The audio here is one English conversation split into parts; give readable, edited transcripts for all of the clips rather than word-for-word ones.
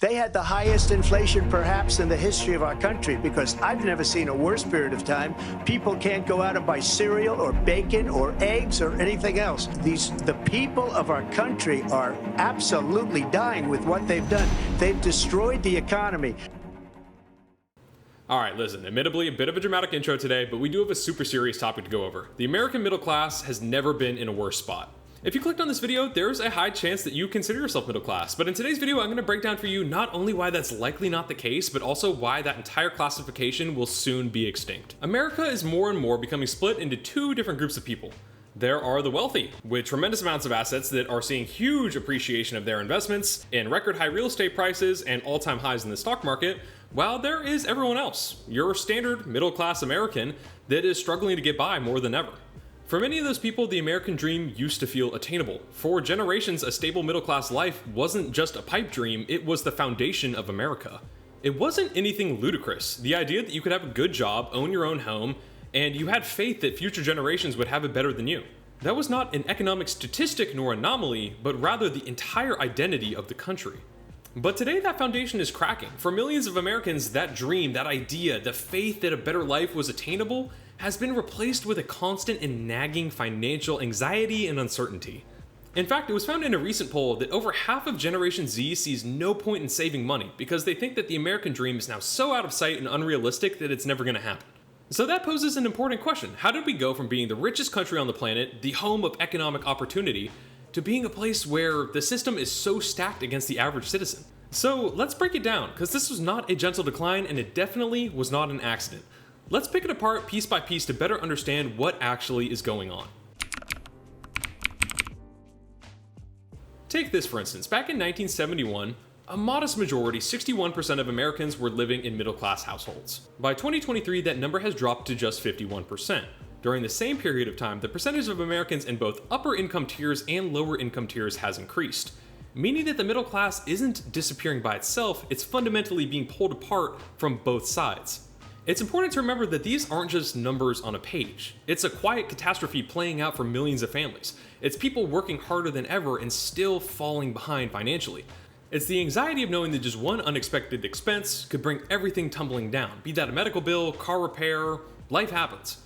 They had the highest inflation perhaps in the history of our country, because I've never seen a worse period of time. People can't go out and buy cereal or bacon or eggs or anything else. The people of our country are absolutely dying with what they've done. They've destroyed the economy. All right, listen, admittedly, a bit of a dramatic intro today, but we do have a super serious topic to go over. The American middle class has never been in a worse spot. If you clicked on this video, there's a high chance that you consider yourself middle class. But in today's video, I'm going to break down for you not only why that's likely not the case, but also why that entire classification will soon be extinct. America is more and more becoming split into two different groups of people. There are the wealthy, with tremendous amounts of assets that are seeing huge appreciation of their investments and record high real estate prices and all-time highs in the stock market, while there is everyone else, your standard middle-class American that is struggling to get by more than ever. For many of those people, the American dream used to feel attainable. For generations, a stable middle-class life wasn't just a pipe dream, it was the foundation of America. It wasn't anything ludicrous. The idea that you could have a good job, own your own home, and you had faith that future generations would have it better than you. That was not an economic statistic nor anomaly, but rather the entire identity of the country. But today that foundation is cracking. For millions of Americans, that dream, that idea, the faith that a better life was attainable has been replaced with a constant and nagging financial anxiety and uncertainty. In fact, it was found in a recent poll that over half of Generation Z sees no point in saving money because they think that the American dream is now so out of sight and unrealistic that it's never going to happen. So that poses an important question. How did we go from being the richest country on the planet, the home of economic opportunity, to being a place where the system is so stacked against the average citizen? So let's break it down, because this was not a gentle decline and it definitely was not an accident. Let's pick it apart piece by piece to better understand what actually is going on. Take this for instance. Back in 1971, a modest majority, 61% of Americans were living in middle-class households. By 2023, that number has dropped to just 51%. During the same period of time, the percentage of Americans in both upper income tiers and lower income tiers has increased, meaning that the middle class isn't disappearing by itself, it's fundamentally being pulled apart from both sides. It's important to remember that these aren't just numbers on a page. It's a quiet catastrophe playing out for millions of families. It's people working harder than ever and still falling behind financially. It's the anxiety of knowing that just one unexpected expense could bring everything tumbling down, be that a medical bill, car repair, life happens.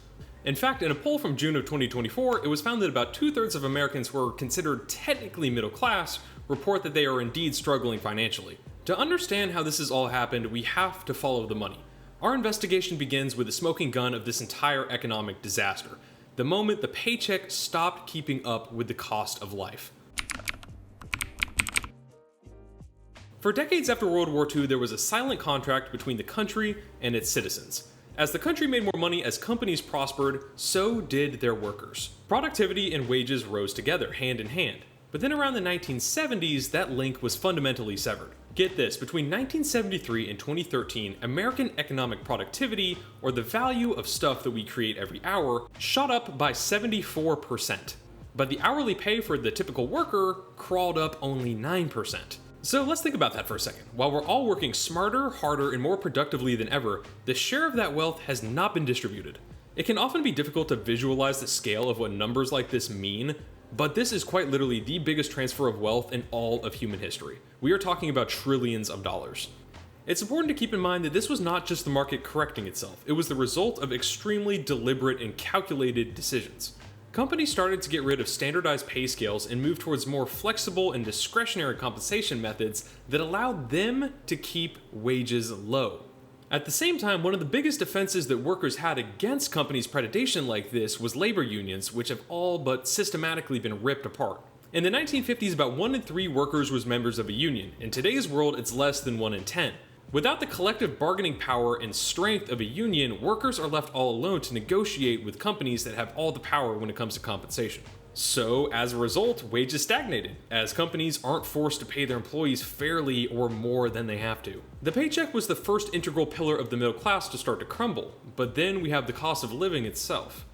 In fact, in a poll from June of 2024, it was found that about 2/3 of Americans who are considered technically middle class report that they are indeed struggling financially. To understand how this has all happened, we have to follow the money. Our investigation begins with the smoking gun of this entire economic disaster, the moment the paycheck stopped keeping up with the cost of life. For decades after World War II, there was a silent contract between the country and its citizens. As the country made more money, as companies prospered, so did their workers. Productivity and wages rose together, hand in hand. But then around the 1970s, that link was fundamentally severed. Get this, between 1973 and 2013, American economic productivity, or the value of stuff that we create every hour, shot up by 74%. But the hourly pay for the typical worker crawled up only 9%. So let's think about that for a second. While we're all working smarter, harder, and more productively than ever, the share of that wealth has not been distributed. It can often be difficult to visualize the scale of what numbers like this mean, but this is quite literally the biggest transfer of wealth in all of human history. We are talking about trillions of dollars. It's important to keep in mind that this was not just the market correcting itself, it was the result of extremely deliberate and calculated decisions. Companies started to get rid of standardized pay scales and move towards more flexible and discretionary compensation methods that allowed them to keep wages low. At the same time, one of the biggest defenses that workers had against companies' predation like this was labor unions, which have all but systematically been ripped apart. In the 1950s, about 1 in 3 workers was members of a union. In today's world, it's less than 1 in 10. Without the collective bargaining power and strength of a union, workers are left all alone to negotiate with companies that have all the power when it comes to compensation. So, as a result, wages stagnated, as companies aren't forced to pay their employees fairly or more than they have to. The paycheck was the first integral pillar of the middle class to start to crumble, but then we have the cost of living itself.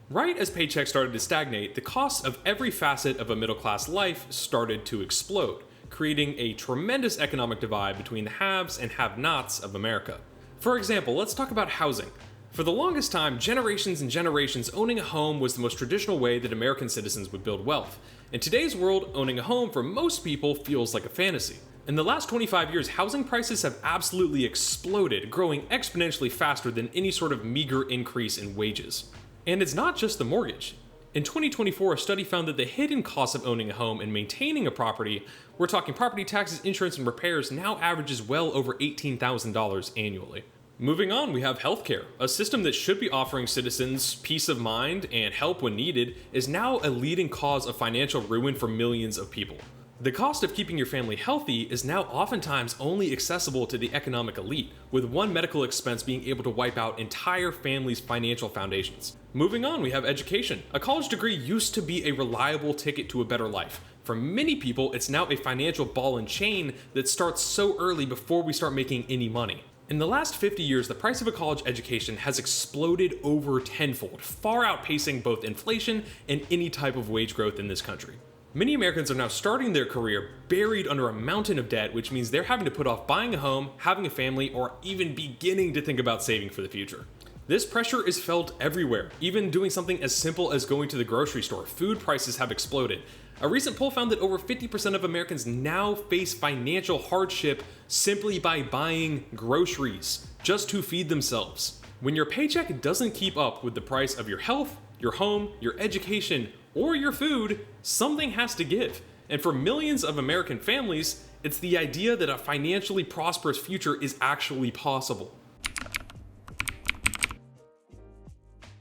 Right as paychecks started to stagnate, the cost of every facet of a middle class life started to explode, creating a tremendous economic divide between the haves and have-nots of America. For example, let's talk about housing. For the longest time, generations and generations, owning a home was the most traditional way that American citizens would build wealth. In today's world, owning a home for most people feels like a fantasy. In the last 25 years, housing prices have absolutely exploded, growing exponentially faster than any sort of meager increase in wages. And it's not just the mortgage. In 2024, a study found that the hidden cost of owning a home and maintaining a property, we're talking property taxes, insurance, and repairs, now averages well over $18,000 annually. Moving on, we have healthcare. A system that should be offering citizens peace of mind and help when needed is now a leading cause of financial ruin for millions of people. The cost of keeping your family healthy is now oftentimes only accessible to the economic elite, with one medical expense being able to wipe out entire families' financial foundations. Moving on, we have education. A college degree used to be a reliable ticket to a better life. For many people, it's now a financial ball and chain that starts so early before we start making any money. In the last 50 years, the price of a college education has exploded over tenfold, far outpacing both inflation and any type of wage growth in this country. Many Americans are now starting their career buried under a mountain of debt, which means they're having to put off buying a home, having a family, or even beginning to think about saving for the future. This pressure is felt everywhere, even doing something as simple as going to the grocery store. Food prices have exploded. A recent poll found that over 50% of Americans now face financial hardship simply by buying groceries, just to feed themselves. When your paycheck doesn't keep up with the price of your health, your home, your education, or your food, something has to give. And for millions of American families, it's the idea that a financially prosperous future is actually possible.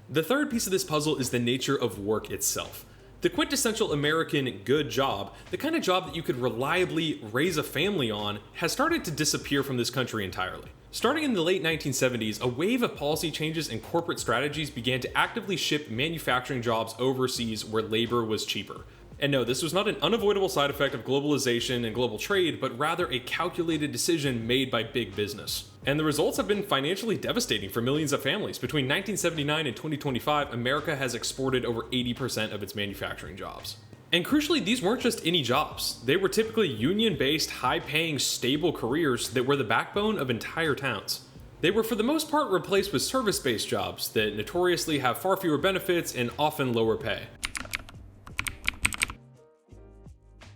The third piece of this puzzle is the nature of work itself. The quintessential American good job, the kind of job that you could reliably raise a family on, has started to disappear from this country entirely. Starting in the late 1970s, a wave of policy changes and corporate strategies began to actively ship manufacturing jobs overseas where labor was cheaper. And no, this was not an unavoidable side effect of globalization and global trade, but rather a calculated decision made by big business. And the results have been financially devastating for millions of families. Between 1979 and 2025, America has exported over 80% of its manufacturing jobs. And crucially, these weren't just any jobs. They were typically union-based, high-paying, stable careers that were the backbone of entire towns. They were for the most part replaced with service-based jobs that notoriously have far fewer benefits and often lower pay.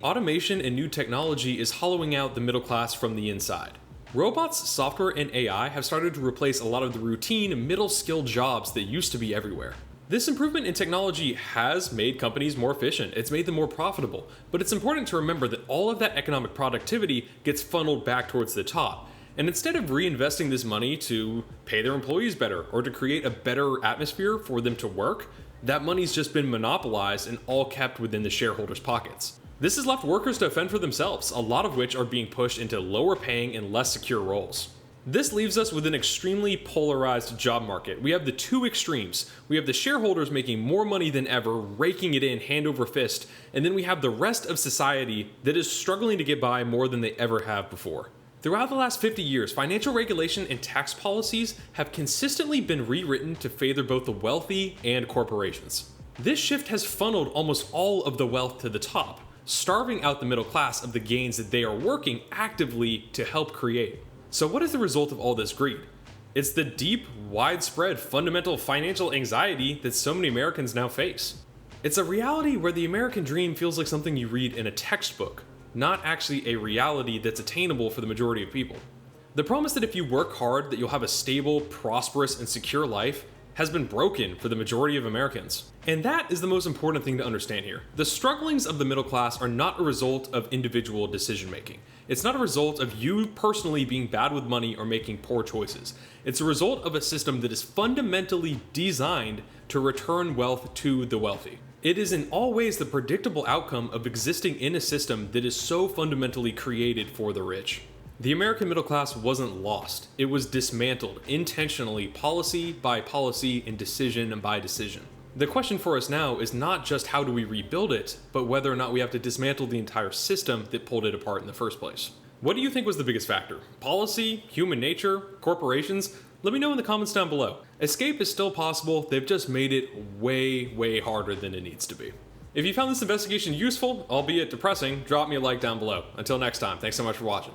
Automation and new technology is hollowing out the middle class from the inside. Robots, software, and AI have started to replace a lot of the routine, middle-skilled jobs that used to be everywhere. This improvement in technology has made companies more efficient, it's made them more profitable, but it's important to remember that all of that economic productivity gets funneled back towards the top. And instead of reinvesting this money to pay their employees better or to create a better atmosphere for them to work, that money's just been monopolized and all kept within the shareholders' pockets. This has left workers to fend for themselves, a lot of which are being pushed into lower paying and less secure roles. This leaves us with an extremely polarized job market. We have the two extremes. We have the shareholders making more money than ever, raking it in hand over fist, and then we have the rest of society that is struggling to get by more than they ever have before. Throughout the last 50 years, financial regulation and tax policies have consistently been rewritten to favor both the wealthy and corporations. This shift has funneled almost all of the wealth to the top, starving out the middle class of the gains that they are working actively to help create. So what is the result of all this greed? It's the deep, widespread, fundamental financial anxiety that so many Americans now face. It's a reality where the American dream feels like something you read in a textbook, not actually a reality that's attainable for the majority of people. The promise that if you work hard that you'll have a stable, prosperous, and secure life has been broken for the majority of Americans. And that is the most important thing to understand here. The strugglings of the middle class are not a result of individual decision making. It's not a result of you personally being bad with money or making poor choices. It's a result of a system that is fundamentally designed to return wealth to the wealthy. It is in all ways the predictable outcome of existing in a system that is so fundamentally created for the rich. The American middle class wasn't lost. It was dismantled intentionally, policy by policy and decision by decision. The question for us now is not just how do we rebuild it, but whether or not we have to dismantle the entire system that pulled it apart in the first place. What do you think was the biggest factor? Policy, human nature, corporations? Let me know in the comments down below. Escape is still possible, they've just made it way harder than it needs to be. If you found this investigation useful, albeit depressing, drop me a like down below. Until next time, thanks so much for watching.